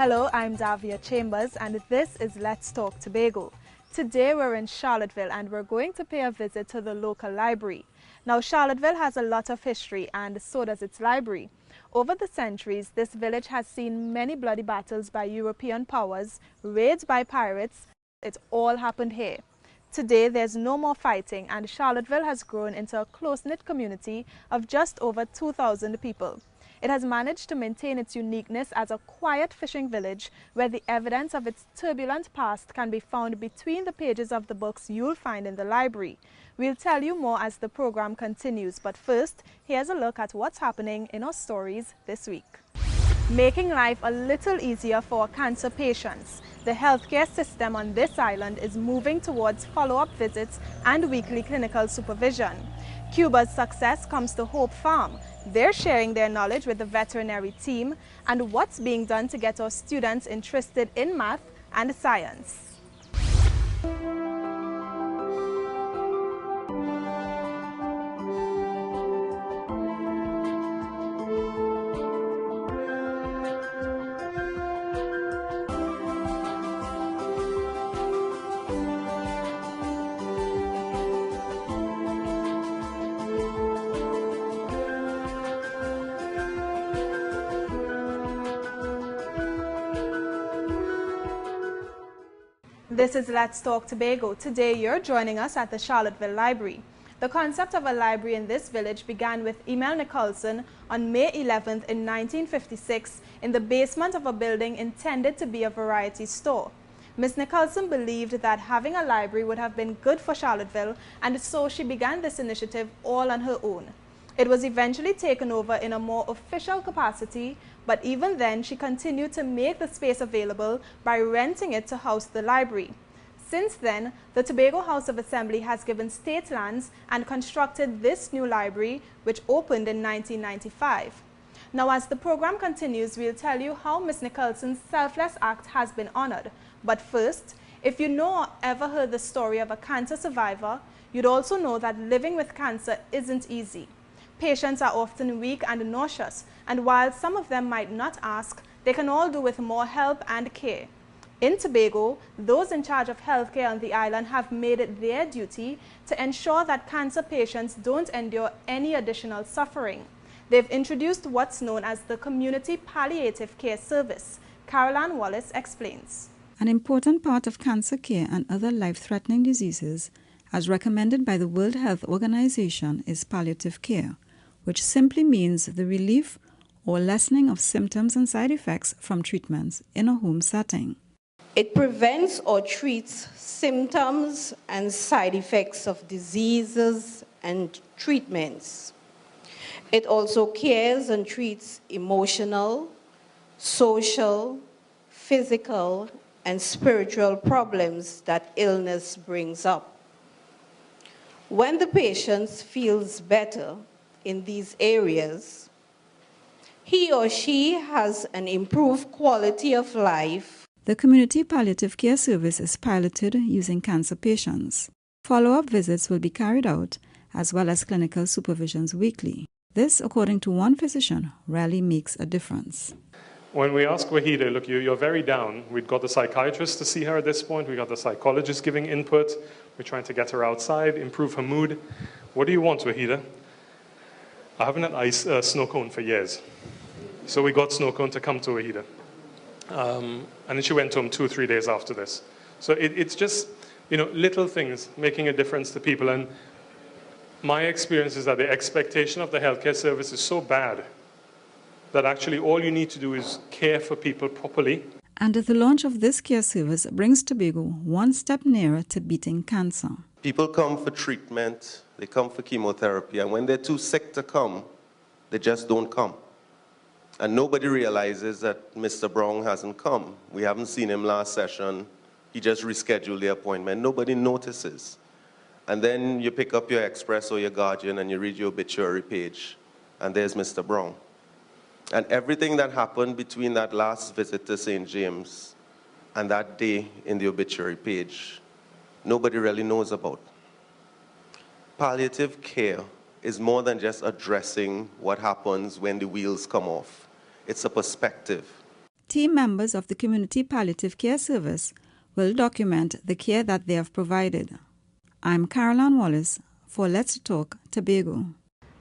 Hello, I'm Davia Chambers and this is Let's Talk Tobago. Today we're in Charlotteville and we're going to pay a visit to the local library. Now Charlotteville has a lot of history and so does its library. Over the centuries, this village has seen many bloody battles by European powers, raids by pirates. It all happened here. Today there's no more fighting and Charlotteville has grown into a close-knit community of just over 2,000 people. It has managed to maintain its uniqueness as a quiet fishing village where the evidence of its turbulent past can be found between the pages of the books you'll find in the library. We'll tell you more as the program continues, but first, here's a look at what's happening in our stories this week. Making life a little easier for cancer patients. The healthcare system on this island is moving towards follow-up visits and weekly clinical supervision. Cuba's success comes to Hope Farm. They're sharing their knowledge with the veterinary team and what's being done to get our students interested in math and science. This is Let's Talk Tobago. Today you're joining us at the Charlotteville Library. The concept of a library in this village began with Emil Nicholson on May 11th in 1956 in the basement of a building intended to be a variety store. Miss Nicholson believed that having a library would have been good for Charlotteville, and so she began this initiative all on her own. It was eventually taken over in a more official capacity, but even then she continued to make the space available by renting it to house the library. Since then, the Tobago House of Assembly has given state lands and constructed this new library, which opened in 1995. Now, as the program continues, we'll tell you how Ms. Nicholson's selfless act has been honored. But first, if you know or ever heard the story of a cancer survivor, you'd also know that living with cancer isn't easy. Patients are often weak and nauseous, and while some of them might not ask, they can all do with more help and care. In Tobago, those in charge of healthcare on the island have made it their duty to ensure that cancer patients don't endure any additional suffering. They've introduced what's known as the Community Palliative Care Service. Caroline Wallace explains. An important part of cancer care and other life-threatening diseases, as recommended by the World Health Organization, is palliative care, which simply means the relief or lessening of symptoms and side effects from treatments in a home setting. It prevents or treats symptoms and side effects of diseases and treatments. It also cares and treats emotional, social, physical, and spiritual problems that illness brings up. When the patient feels better in these areas, he or she has an improved quality of life. The Community Palliative Care Service is piloted using cancer patients. Follow-up visits will be carried out, as well as clinical supervisions weekly. This, according to one physician, rarely makes a difference. When we ask Wahida, look, you're very down. We've got the psychiatrist to see her at this point. We've got the psychologist giving input. We're trying to get her outside, improve her mood. What do you want, Wahida? I haven't had snow cone for years. So we got snow cone to come to Wahida. And then she went home 2 or 3 days after this. So it's just, little things making a difference to people. And my experience is that the expectation of the healthcare service is so bad that actually all you need to do is care for people properly. And the launch of this care service brings Tobago one step nearer to beating cancer. People come for treatment, they come for chemotherapy, and when they're too sick to come, they just don't come. And nobody realizes that Mr. Brown hasn't come. We haven't seen him last session. He just rescheduled the appointment. Nobody notices. And then you pick up your Express or your Guardian and you read your obituary page, and there's Mr. Brown. And everything that happened between that last visit to St. James and that day in the obituary page, nobody really knows about. Palliative care is more than just addressing what happens when the wheels come off. It's a perspective. team members of the Community Palliative Care Service will document the care that they have provided. I'm Caroline Wallace for Let's Talk Tobago.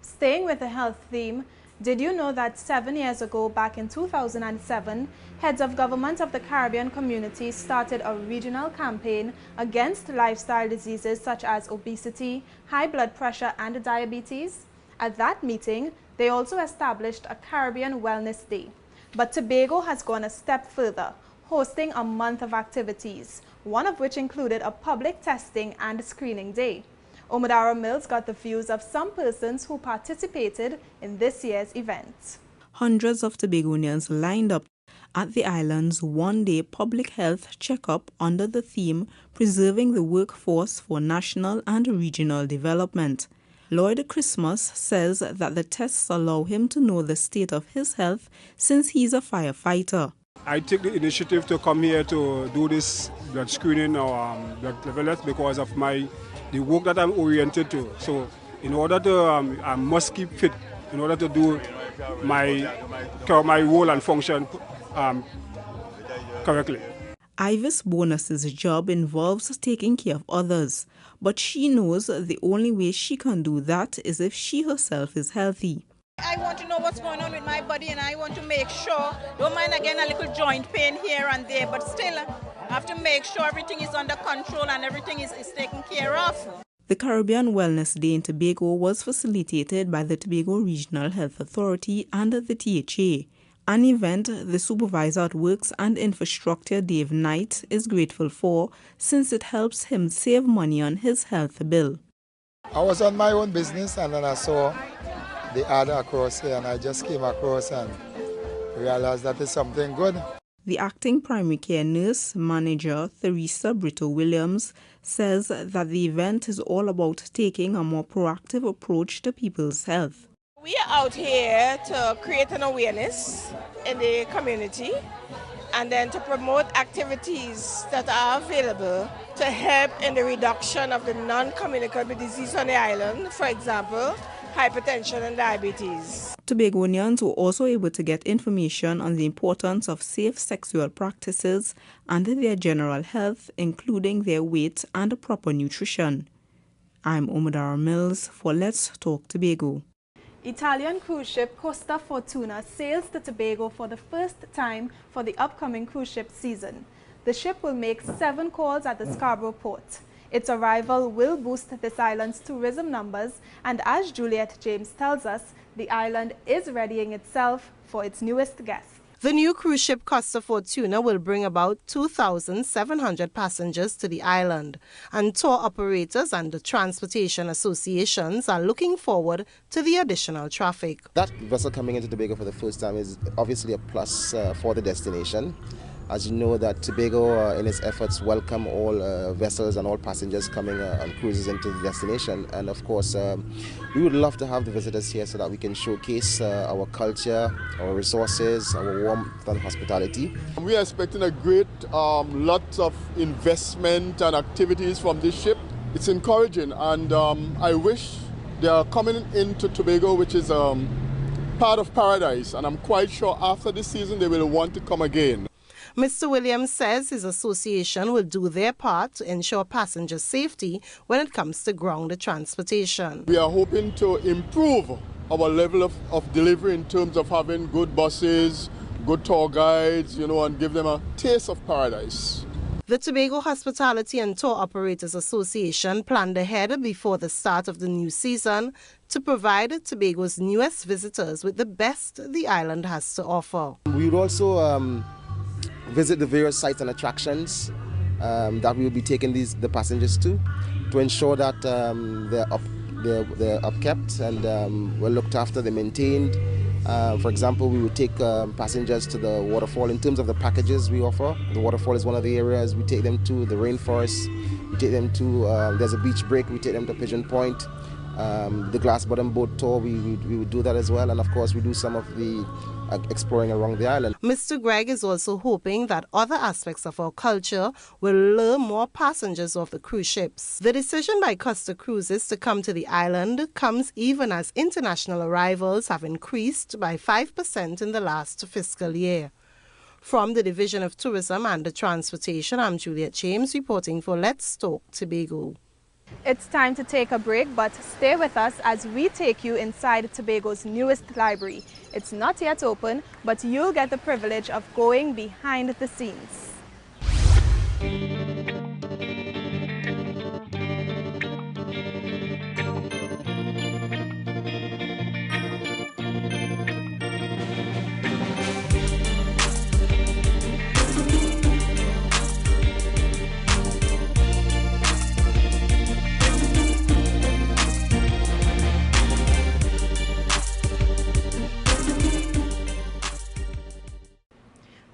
Staying with the health theme, did you know that 7 years ago, back in 2007, heads of government of the Caribbean community started a regional campaign against lifestyle diseases such as obesity, high blood pressure, and diabetes? At that meeting, they also established a Caribbean Wellness Day. But Tobago has gone a step further, hosting a month of activities, one of which included a public testing and screening day. Omadara Mills got the views of some persons who participated in this year's event. Hundreds of Tobagonians lined up at the island's one-day public health checkup under the theme Preserving the Workforce for National and Regional Development. Lloyd Christmas says that the tests allow him to know the state of his health since he's a firefighter. I take the initiative to come here to do this blood screening or blood level test because of the work that I'm oriented to. So in order to, I must keep fit in order to do my role and function correctly. Ivis Bonus's job involves taking care of others, but she knows the only way she can do that is if she herself is healthy. I want to know what's going on with my body and I want to make sure, don't mind again a little joint pain here and there, but still I have to make sure everything is under control and everything is taken care of. The Caribbean Wellness Day in Tobago was facilitated by the Tobago Regional Health Authority and the THA, an event the Supervisor at Works and Infrastructure, Dave Knight, is grateful for since it helps him save money on his health bill. I was on my own business and then I saw the ad across here and I just came across and realized that it's something good. The acting primary care nurse manager, Theresa Brito Williams, says that the event is all about taking a more proactive approach to people's health. We are out here to create an awareness in the community and then to promote activities that are available to help in the reduction of the non-communicable disease on the island, for example, hypertension and diabetes. Tobagonians were also able to get information on the importance of safe sexual practices and their general health, including their weight and proper nutrition. I'm Omadara Mills for Let's Talk Tobago. Italian cruise ship Costa Fortuna sails to Tobago for the first time for the upcoming cruise ship season. The ship will make 7 calls at the Scarborough port. Its arrival will boost this island's tourism numbers, and as Juliet James tells us, the island is readying itself for its newest guest. The new cruise ship Costa Fortuna will bring about 2,700 passengers to the island, and tour operators and the transportation associations are looking forward to the additional traffic. That vessel coming into Tobago for the first time is obviously a plus for the destination. As you know, that Tobago, in its efforts, welcome all vessels and all passengers coming on cruises into the destination. And of course, we would love to have the visitors here so that we can showcase our culture, our resources, our warmth and hospitality. We are expecting a great lot of investment and activities from this ship. It's encouraging, and I wish they are coming into Tobago, which is part of paradise. And I'm quite sure after this season they will want to come again. Mr. Williams says his association will do their part to ensure passenger safety when it comes to ground transportation. We are hoping to improve our level of delivery in terms of having good buses, good tour guides, and give them a taste of paradise. The Tobago Hospitality and Tour Operators Association planned ahead before the start of the new season to provide Tobago's newest visitors with the best the island has to offer. We would also visit the various sites and attractions that we will be taking the passengers to ensure that they're upkept and well looked after, they're maintained. For example, we would take passengers to the waterfall. In terms of the packages we offer, the waterfall is one of the areas we take them to. The rainforest, we take them to, there's a beach break, we take them to Pigeon Point. The glass bottom boat tour, we would do that as well. And of course, we do some of the exploring around the island. Mr. Gregg is also hoping that other aspects of our culture will lure more passengers off the cruise ships. The decision by Costa Cruises to come to the island comes even as international arrivals have increased by 5% in the last fiscal year. From the Division of Tourism and Transportation, I'm Juliet Chambers reporting for Let's Talk Tobago. It's time to take a break, but stay with us as we take you inside Tobago's newest library. It's not yet open, but you'll get the privilege of going behind the scenes.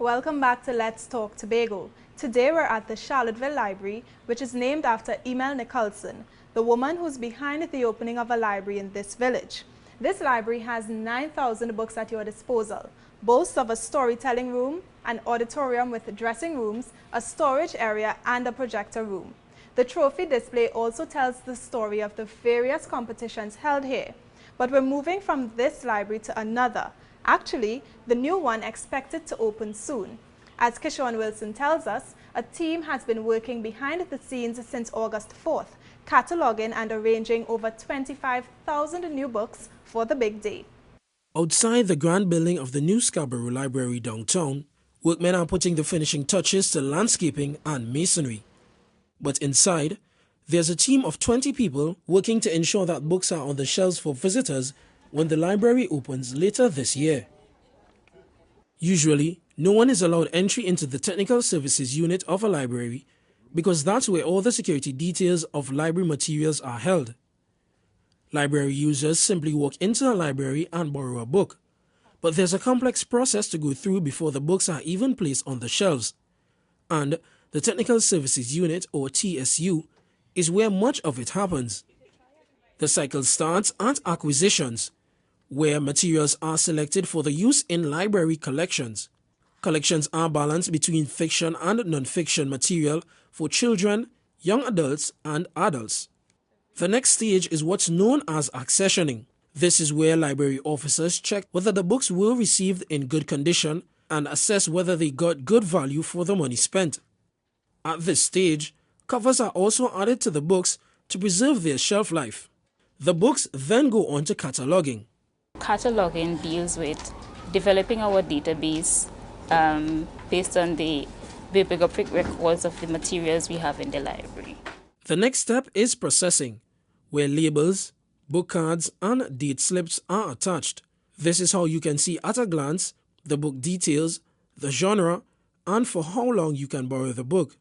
Welcome back to Let's Talk Tobago. Today we're at the Charlotteville Library, which is named after Emil Nicholson, the woman who's behind the opening of a library in this village. This library has 9,000 books at your disposal, boasts of a storytelling room, an auditorium with dressing rooms, a storage area, and a projector room. The trophy display also tells the story of the various competitions held here. But we're moving from this library to another. Actually, the new one expected to open soon. As Kishon Wilson tells us, a team has been working behind the scenes since August 4th, cataloging and arranging over 25,000 new books for the big day. Outside the grand building of the new Scarborough Library downtown, workmen are putting the finishing touches to landscaping and masonry. But inside, there's a team of 20 people working to ensure that books are on the shelves for visitors when the library opens later this year. Usually, no one is allowed entry into the technical services unit of a library because that's where all the security details of library materials are held. Library users simply walk into a library and borrow a book, but there's a complex process to go through before the books are even placed on the shelves. And the Technical Services Unit, or TSU, is where much of it happens. The cycle starts at acquisitions, where materials are selected for the use in library collections. Collections are balanced between fiction and non-fiction material for children, young adults, and adults. The next stage is what's known as accessioning. This is where library officers check whether the books were received in good condition and assess whether they got good value for the money spent. At this stage, covers are also added to the books to preserve their shelf life. The books then go on to cataloging. Cataloging deals with developing our database based on the bibliographic records of the materials we have in the library. The next step is processing, where labels, book cards, and date slips are attached. This is how you can see at a glance the book details, the genre, and for how long you can borrow the book.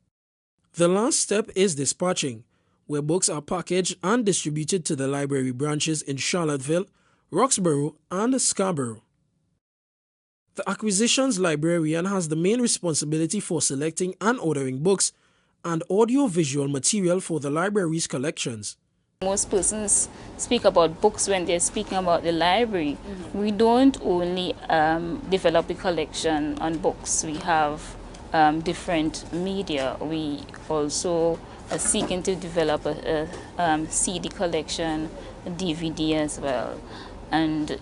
The last step is dispatching, where books are packaged and distributed to the library branches in Charlottesville, Roxborough, and Scarborough. The acquisitions librarian has the main responsibility for selecting and ordering books and audio-visual material for the library's collections. Most persons speak about books when they're speaking about the library. We don't only develop the collection on books. We have different media. We also are seeking to develop a CD collection, a DVD as well. And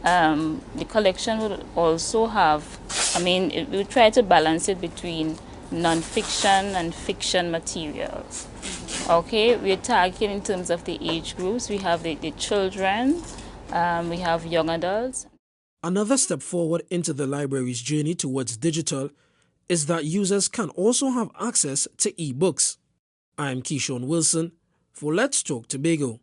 the collection will also have, we try to balance it between non-fiction and fiction materials. Okay, we're targeting in terms of the age groups. We have the children, we have young adults. Another step forward into the library's journey towards digital is that users can also have access to e-books. I'm Kishon Wilson for Let's Talk Tobago.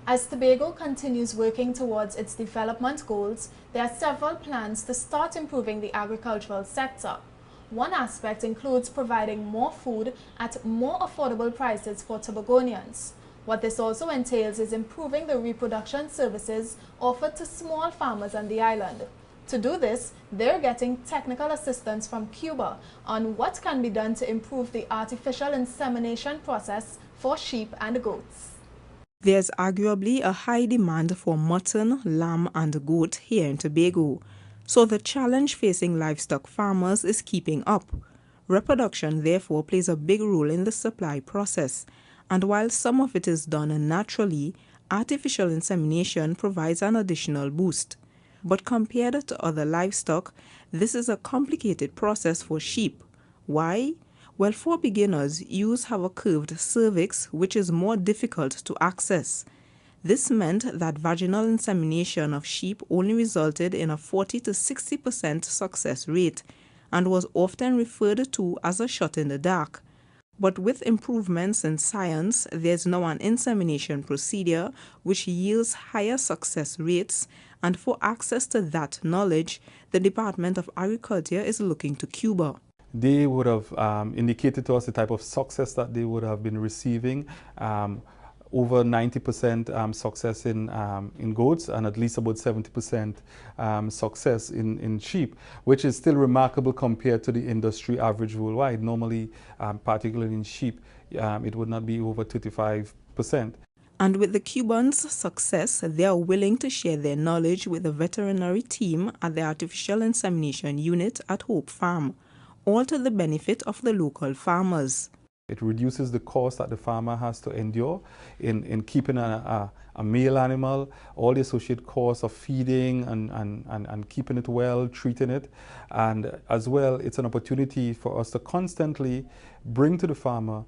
As Tobago continues working towards its development goals, there are several plans to start improving the agricultural sector. One aspect includes providing more food at more affordable prices for Tobagonians. What this also entails is improving the reproduction services offered to small farmers on the island. To do this, they're getting technical assistance from Cuba on what can be done to improve the artificial insemination process for sheep and goats. There's arguably a high demand for mutton, lamb, and goat here in Tobago. So the challenge facing livestock farmers is keeping up. Reproduction therefore plays a big role in the supply process, and while some of it is done naturally, artificial insemination provides an additional boost. But compared to other livestock, this is a complicated process for sheep. Why? Well, for beginners, ewes have a curved cervix, which is more difficult to access. This meant that vaginal insemination of sheep only resulted in a 40 to 60% success rate and was often referred to as a shot in the dark. But with improvements in science, there's now an insemination procedure which yields higher success rates, and for access to that knowledge, the Department of Agriculture is looking to Cuba. They would have indicated to us the type of success that they would have been receiving. Over 90% success in goats and at least about 70% success in sheep, which is still remarkable compared to the industry average worldwide. Normally, particularly in sheep, it would not be over 35%. And with the Cubans' success, they are willing to share their knowledge with the veterinary team at the Artificial Insemination Unit at Hope Farm, all to the benefit of the local farmers. It reduces the cost that the farmer has to endure in keeping a male animal, all the associated costs of feeding and keeping it well, treating it. And as well, it's an opportunity for us to constantly bring to the farmer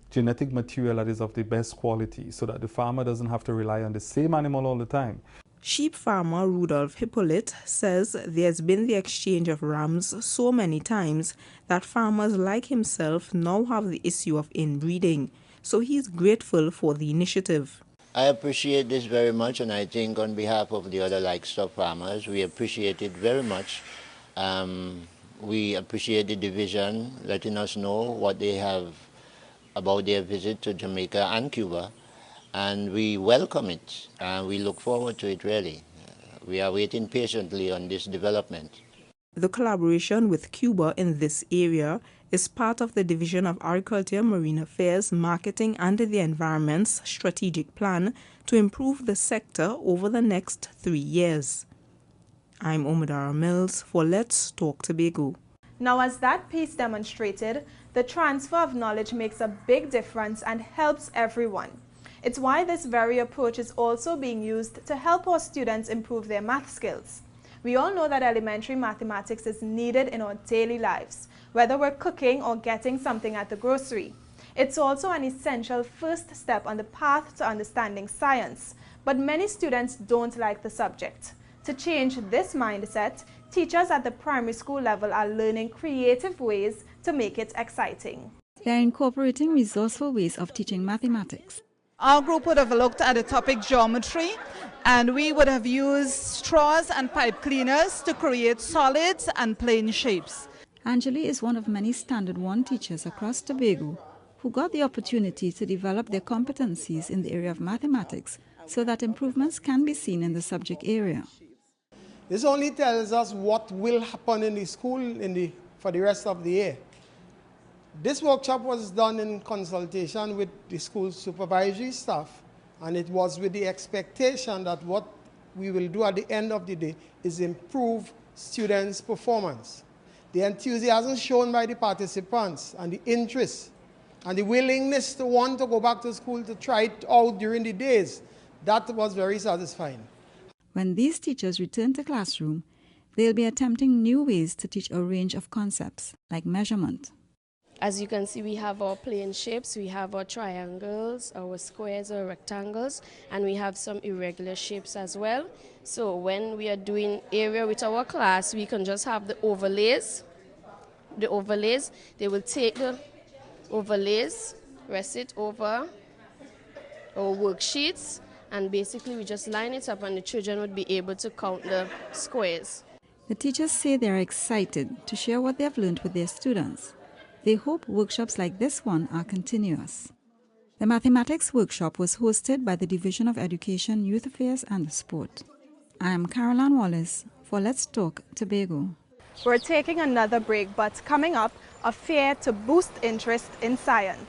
genetic material that is of the best quality so that the farmer doesn't have to rely on the same animal all the time. Sheep farmer Rudolph Hippolyte says there's been the exchange of rams so many times that farmers like himself now have the issue of inbreeding, so he's grateful for the initiative. I appreciate this very much, and I think on behalf of the other livestock farmers, we appreciate it very much. We appreciate the division letting us know what they have about their visit to Jamaica and Cuba. And we welcome it, and we look forward to it really. We are waiting patiently on this development. The collaboration with Cuba in this area is part of the Division of Agriculture, Marine Affairs, Marketing and the Environment's strategic plan to improve the sector over the next 3 years. I'm Omadara Mills for Let's Talk Tobago. Now, as that piece demonstrated, the transfer of knowledge makes a big difference and helps everyone. It's why this very approach is also being used to help our students improve their math skills. We all know that elementary mathematics is needed in our daily lives, whether we're cooking or getting something at the grocery. It's also an essential first step on the path to understanding science, but many students don't like the subject. To change this mindset, teachers at the primary school level are learning creative ways to make it exciting. They're incorporating resourceful ways of teaching mathematics. Our group would have looked at the topic geometry, and we would have used straws and pipe cleaners to create solids and plane shapes. Anjali is one of many Standard 1 teachers across Tobago who got the opportunity to develop their competencies in the area of mathematics so that improvements can be seen in the subject area. This only tells us what will happen in the school for the rest of the year. This workshop was done in consultation with the school supervisory staff, and it was with the expectation that what we will do at the end of the day is improve students' performance. The enthusiasm shown by the participants and the interest and the willingness to want to go back to school to try it out during the days, that was very satisfying. When these teachers return to classroom, they'll be attempting new ways to teach a range of concepts like measurement. As you can see, we have our plane shapes, we have our triangles, our squares, our rectangles, and we have some irregular shapes as well. So when we are doing area with our class, we can just have the overlays. They will take the overlays, rest it over our worksheets, and basically we just line it up and the children would be able to count the squares. The teachers say they are excited to share what they have learned with their students. They hope workshops like this one are continuous. The mathematics workshop was hosted by the Division of Education, Youth Affairs and Sport. I am Caroline Wallace for Let's Talk Tobago. We're taking another break, but coming up, a fair to boost interest in science.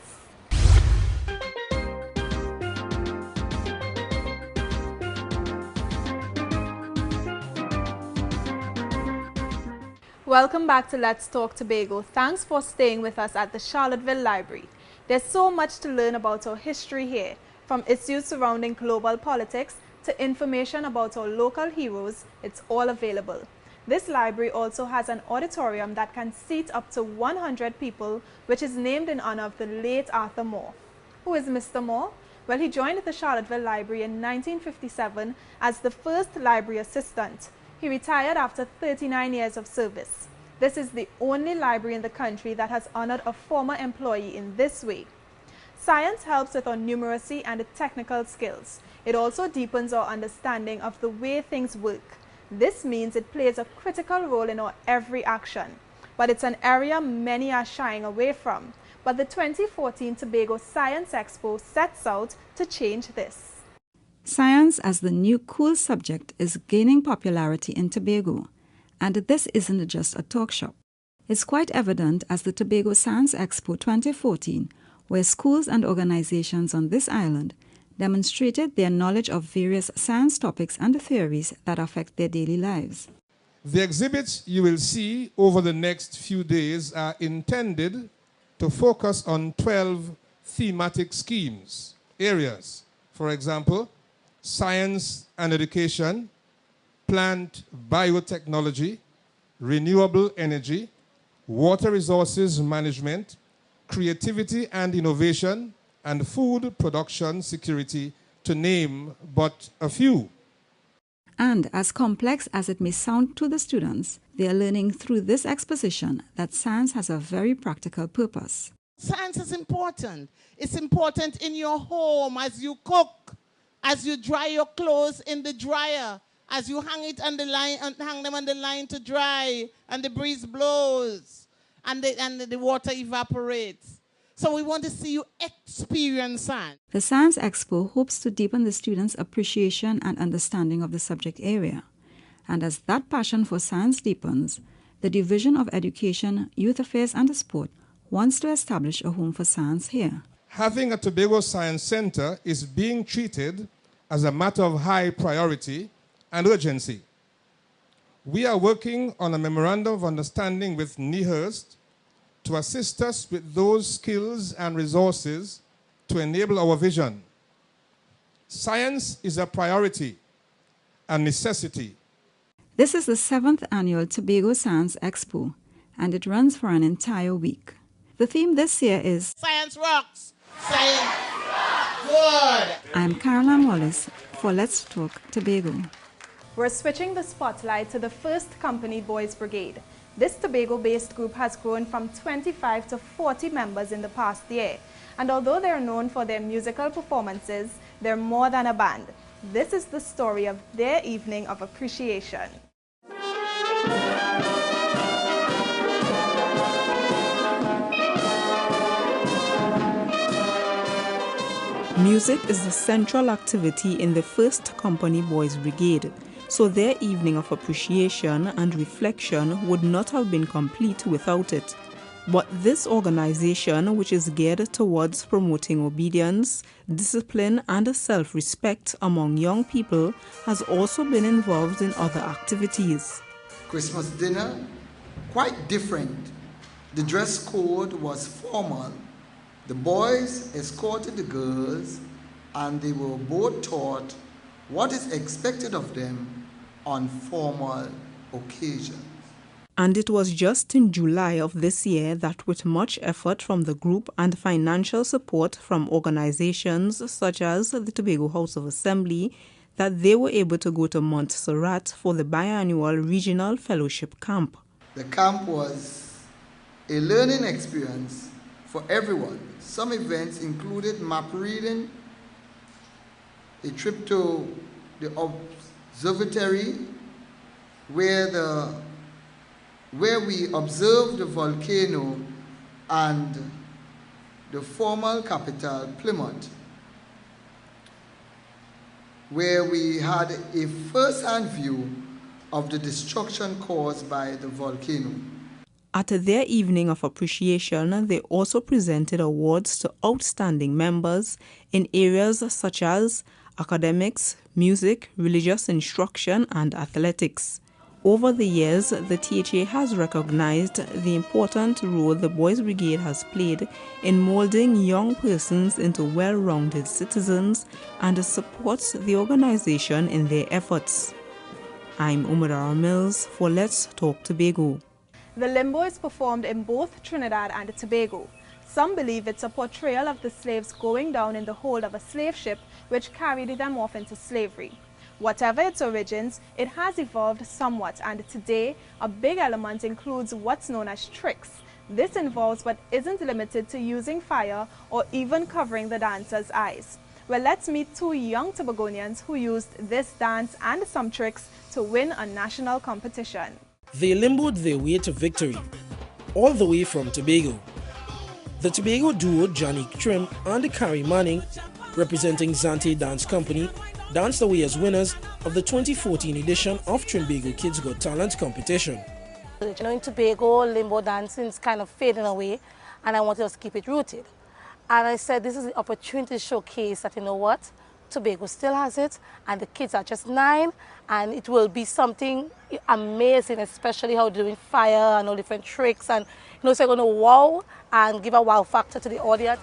Welcome back to Let's Talk Tobago. Thanks for staying with us at the Charlotteville Library. There's so much to learn about our history here, from issues surrounding global politics to information about our local heroes, it's all available. This library also has an auditorium that can seat up to 100 people, which is named in honor of the late Arthur Moore. Who is Mr. Moore? Well, he joined the Charlotteville Library in 1957 as the first library assistant. He retired after 39 years of service. This is the only library in the country that has honored a former employee in this way. Science helps with our numeracy and technical skills. It also deepens our understanding of the way things work. This means it plays a critical role in our every action. But it's an area many are shying away from. But the 2014 Tobago Science Expo sets out to change this. Science as the new cool subject is gaining popularity in Tobago. And this isn't just a talk shop. It's quite evident as the Tobago Science Expo 2014, where schools and organizations on this island demonstrated their knowledge of various science topics and theories that affect their daily lives. The exhibits you will see over the next few days are intended to focus on 12 thematic areas. For example, science and education, plant biotechnology, renewable energy, water resources management, creativity and innovation, and food production security, to name but a few. And as complex as it may sound to the students, they are learning through this exposition that science has a very practical purpose. Science is important. It's important in your home as you cook, as you dry your clothes in the dryer, as you hang it on the line and hang them on the line to dry, and the breeze blows, and the water evaporates. So we want to see you experience science. The Science Expo hopes to deepen the students' appreciation and understanding of the subject area. And as that passion for science deepens, the Division of Education, Youth Affairs and Sport wants to establish a home for science here. Having a Tobago Science Center is being treated as a matter of high priority and urgency. We are working on a memorandum of understanding with NEHURST to assist us with those skills and resources to enable our vision. Science is a priority and necessity. This is the 7th annual Tobago Science Expo, and it runs for an entire week. The theme this year is Science Rocks! Science Rocks! Good! I'm Caroline Wallace for Let's Talk Tobago. We're switching the spotlight to the first company, Boys Brigade. This Tobago-based group has grown from 25 to 40 members in the past year. And although they're known for their musical performances, they're more than a band. This is the story of their evening of appreciation. Music is the central activity in the first company Boys Brigade. So their evening of appreciation and reflection would not have been complete without it. But this organization, which is geared towards promoting obedience, discipline, and self-respect among young people, has also been involved in other activities. Christmas dinner, quite different. The dress code was formal. The boys escorted the girls, and they were both taught what is expected of them on formal occasions. And it was just in July of this year that, with much effort from the group and financial support from organizations such as the Tobago House of Assembly, that they were able to go to Montserrat for the biannual regional fellowship camp. The camp was a learning experience for everyone. Some events included map reading, a trip to the observatory where we observed the volcano and the former capital, Plymouth, where we had a first-hand view of the destruction caused by the volcano. At their evening of appreciation, they also presented awards to outstanding members in areas such as academics, music, religious instruction, and athletics. Over the years, the THA has recognized the important role the Boys Brigade has played in molding young persons into well-rounded citizens and supports the organization in their efforts. I'm Umadara Mills for Let's Talk Tobago. The Limbo is performed in both Trinidad and Tobago. Some believe it's a portrayal of the slaves going down in the hold of a slave ship which carried them off into slavery. Whatever its origins, it has evolved somewhat, and today a big element includes what's known as tricks. This involves but isn't limited to using fire or even covering the dancer's eyes. Well, let's meet two young Tobagonians who used this dance and some tricks to win a national competition. They limboed their way to victory, all the way from Tobago. The Tobago duo Johnny Trim and Carrie Manning, representing Zante Dance Company, danced away as winners of the 2014 edition of Trinbago Kids Got Talent competition. You know, in Tobago, limbo dancing is kind of fading away, and I wanted us to keep it rooted. And I said, this is the opportunity to showcase that, you know what, Tobago still has it, and the kids are just 9, and it will be something amazing, especially how they're doing fire and all different tricks, and you know, so they're going to wow and give a wow factor to the audience.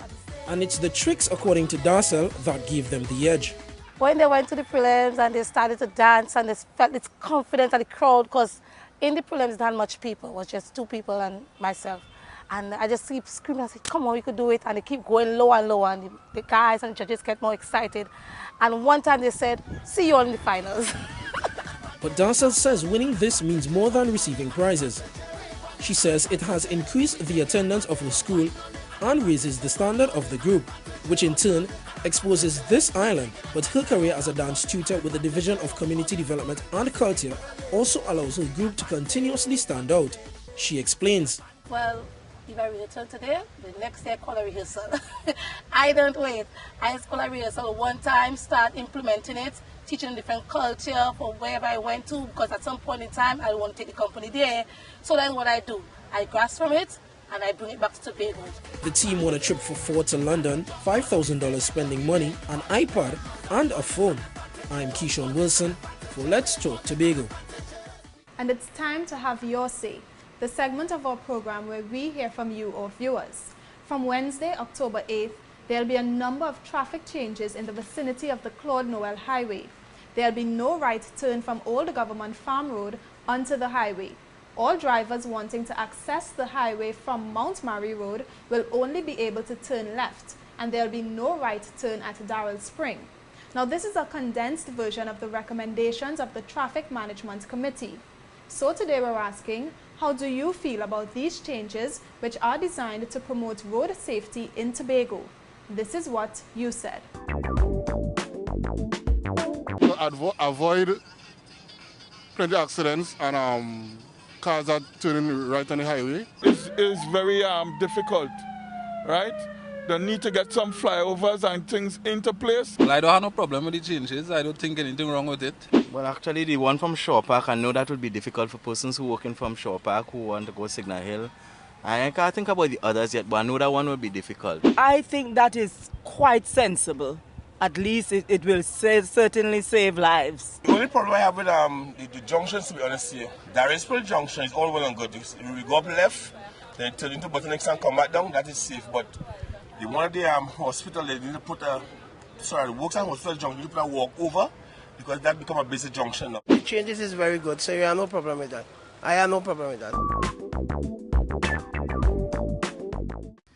And it's the tricks, according to Darcel, that gave them the edge. When they went to the prelims and they started to dance and they felt this confidence at the crowd, because in the prelims there weren't much people, it was just 2 people and myself. And I just keep screaming, I said, come on, we could do it. And they keep going lower and lower, and the guys and judges get more excited. And one time they said, see you in the finals. But Darcel says winning this means more than receiving prizes. She says it has increased the attendance of the school and raises the standard of the group, which in turn exposes this island. But her career as a dance tutor with the Division of Community Development and Culture also allows her group to continuously stand out. She explains. Well, if I return today, the next day I call a rehearsal. I don't wait. I just call a rehearsal one time, start implementing it, teaching different culture from wherever I went to, because at some point in time I want to take the company there. So that's what I do. I grasp from it and I bring it back to Tobago. The team won a trip for 4 to London, $5,000 spending money, an iPad and a phone. I'm Keyshawn Wilson for Let's Talk Tobago. And it's time to have your say, the segment of our program where we hear from you, our viewers. From Wednesday, October 8th, there'll be a number of traffic changes in the vicinity of the Claude Noel Highway. There'll be no right turn from Old Government Farm Road onto the highway. All drivers wanting to access the highway from Mount Mary Road will only be able to turn left, and there'll be no right turn at Darrell Spring. Now, this is a condensed version of the recommendations of the Traffic Management Committee. So today we're asking, how do you feel about these changes which are designed to promote road safety in Tobago? This is what you said. Avoid plenty of accidents and cars are turning right on the highway. It's very difficult, right? They need to get some flyovers and things into place. Well, I don't have no problem with the changes. I don't think anything wrong with it. Well, actually, the one from Shore Park, I know that would be difficult for persons who working from Shore Park who want to go Signal Hill. I can't think about the others yet, but I know that one would be difficult. I think that is quite sensible. At least it will certainly save lives. The only problem I have with the junctions, to be honest here, Darrellsville Junction is all well and good. We go up left, then turn into Botanix and come back down, that is safe. But the one of the hospital, they need to put the Works and Hospital Junction, they need to put a walk over, because that become a basic junction now. The changes is very good, so you have no problem with that. I have no problem with that.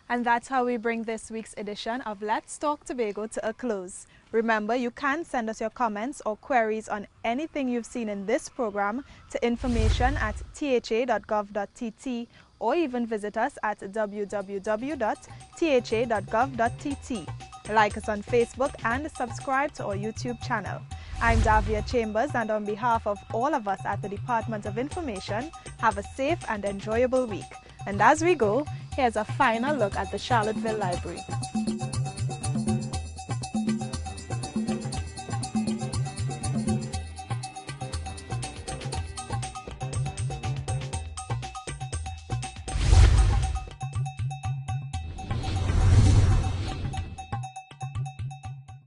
And that's how we bring this week's edition of Let's Talk Tobago to a close. Remember, you can send us your comments or queries on anything you've seen in this program to information@tha.gov.tt, or even visit us at www.tha.gov.tt. Like us on Facebook and subscribe to our YouTube channel. I'm Davia Chambers, and on behalf of all of us at the Department of Information, have a safe and enjoyable week. And as we go, here's a final look at the Charlotteville Library.